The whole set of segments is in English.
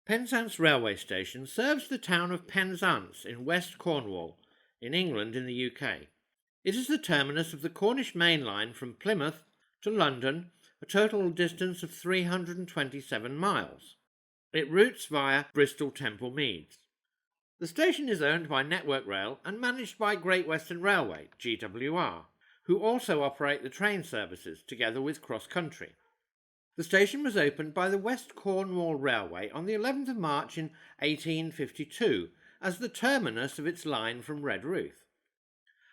Penzance railway station serves the town of Penzance in West Cornwall, in England in the UK. It is the terminus of the Cornish Main Line from Plymouth to London, a total distance of 327 miles. It routes via Bristol Temple Meads. The station is owned by Network Rail and managed by Great Western Railway, GWR, who also operate the train services together with Cross Country. The station was opened by the West Cornwall Railway on the 11th of March in 1852 as the terminus of its line from Redruth.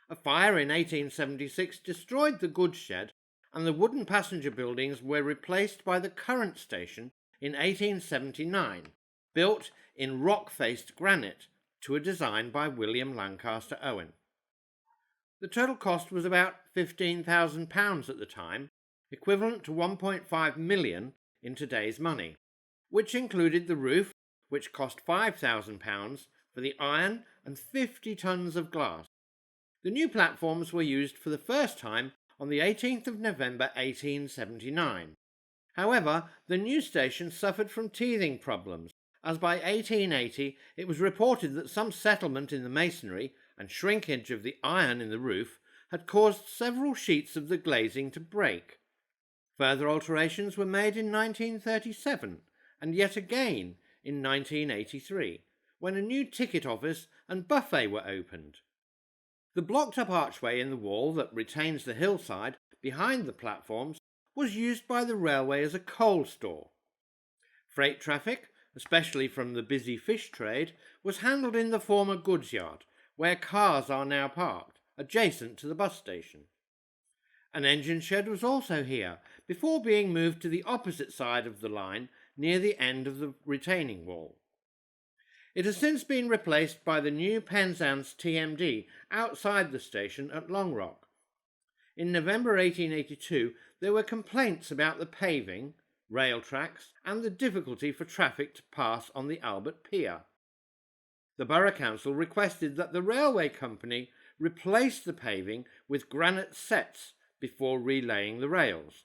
A fire in 1876 destroyed the goods shed, and the wooden passenger buildings were replaced by the current station in 1879, built in rock-faced granite to a design by William Lancaster Owen. The total cost was about £15,000 at the time, equivalent to 1.5 million in today's money, which included the roof, which cost £5,000 for the iron and 50 tons of glass. The new platforms were used for the first time on the 18th of November 1879. However, the new station suffered from teething problems, as by 1880 it was reported that some settlement in the masonry and shrinkage of the iron in the roof had caused several sheets of the glazing to break. Further alterations were made in 1937 and yet again in 1983, when a new ticket office and buffet were opened. The blocked-up archway in the wall that retains the hillside behind the platforms was used by the railway as a coal store. Freight traffic, especially from the busy fish trade, was handled in the former goods yard, where cars are now parked, adjacent to the bus station. An engine shed was also here, before being moved to the opposite side of the line near the end of the retaining wall. It has since been replaced by the new Penzance TMD outside the station at Longrock. In November 1882 there were complaints about the paving, rail tracks and the difficulty for traffic to pass on the Albert Pier. The Borough Council requested that the railway company replace the paving with granite setts before relaying the rails.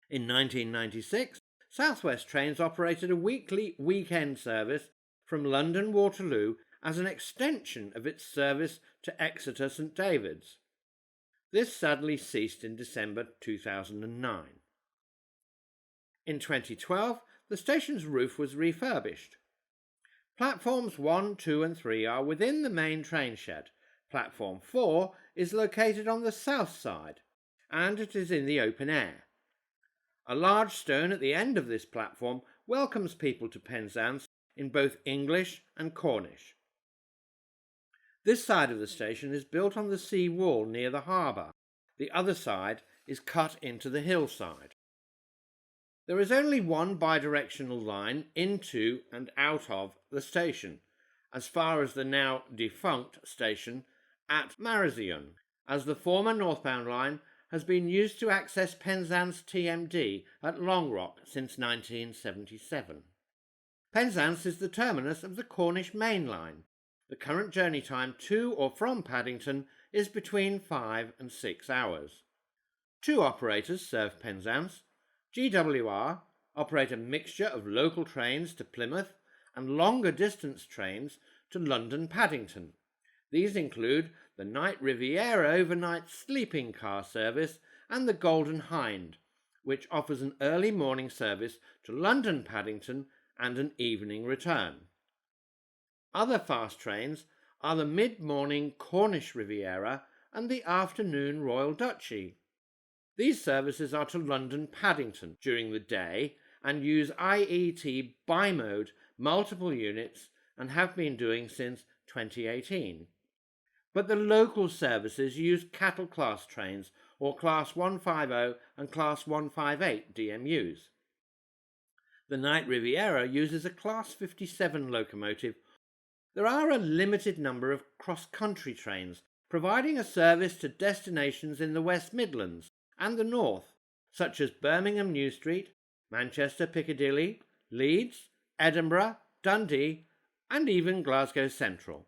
In 1996, South West Trains operated a weekly weekend service from London Waterloo as an extension of its service to Exeter St David's. This sadly ceased in December 2009. In 2012, the station's roof was refurbished. Platforms 1, 2 and 3 are within the main train shed. Platform 4 is located on the south side, and it is in the open air. A large stone at the end of this platform welcomes people to Penzance in both English and Cornish. This side of the station is built on the sea wall near the harbour. The other side is cut into the hillside. There is only one bidirectional line into and out of the station, as far as the now defunct station at Marazion, as the former northbound line has been used to access Penzance TMD at Longrock since 1977. Penzance is the terminus of the Cornish Main Line. The current journey time to or from Paddington is between 5 and 6 hours. Two operators serve Penzance. GWR operate a mixture of local trains to Plymouth and longer distance trains to London Paddington. These include the Night Riviera overnight sleeping car service and the Golden Hind, which offers an early morning service to London Paddington and an evening return. Other fast trains are the mid-morning Cornish Riviera and the afternoon Royal Duchy. These services are to London Paddington during the day and use IET bimode multiple units and have been doing since 2018. But the local services use cattle class trains or Class 150 and Class 158 DMUs. The Night Riviera uses a Class 57 locomotive. There are a limited number of cross-country trains providing a service to destinations in the West Midlands and the North, such as Birmingham New Street, Manchester Piccadilly, Leeds, Edinburgh, Dundee, and even Glasgow Central.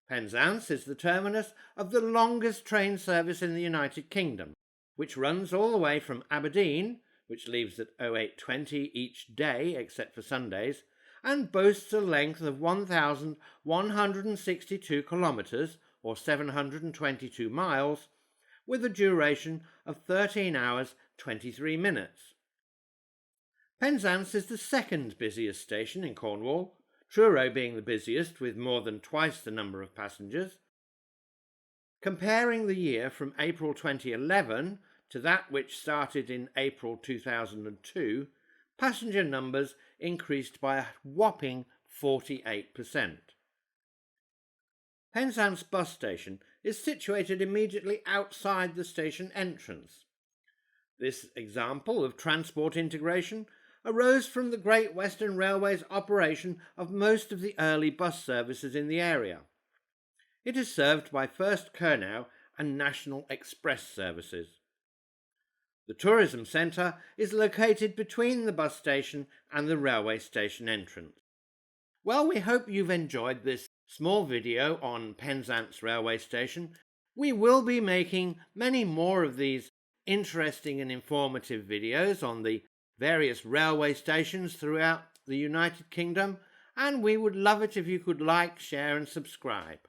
Penzance is the terminus of the longest train service in the United Kingdom, which runs all the way from Aberdeen which leaves at 08:20 each day except for Sundays, and boasts a length of 1,162 kilometres, or 722 miles, with a duration of 13 hours 23 minutes. Penzance is the second busiest station in Cornwall, Truro being the busiest with more than twice the number of passengers. Comparing the year from April 2011 to that which started in April 2002, passenger numbers increased by a whopping 48%. Penzance bus station is situated immediately outside the station entrance. This example of transport integration arose from the Great Western Railway's operation of most of the early bus services in the area. It is served by First Kurnow and National Express services. The tourism centre is located between the bus station and the railway station entrance. Well, we hope you've enjoyed this small video on Penzance railway station. We will be making many more of these interesting and informative videos on the various railway stations throughout the United Kingdom, and we would love it if you could like, share and subscribe.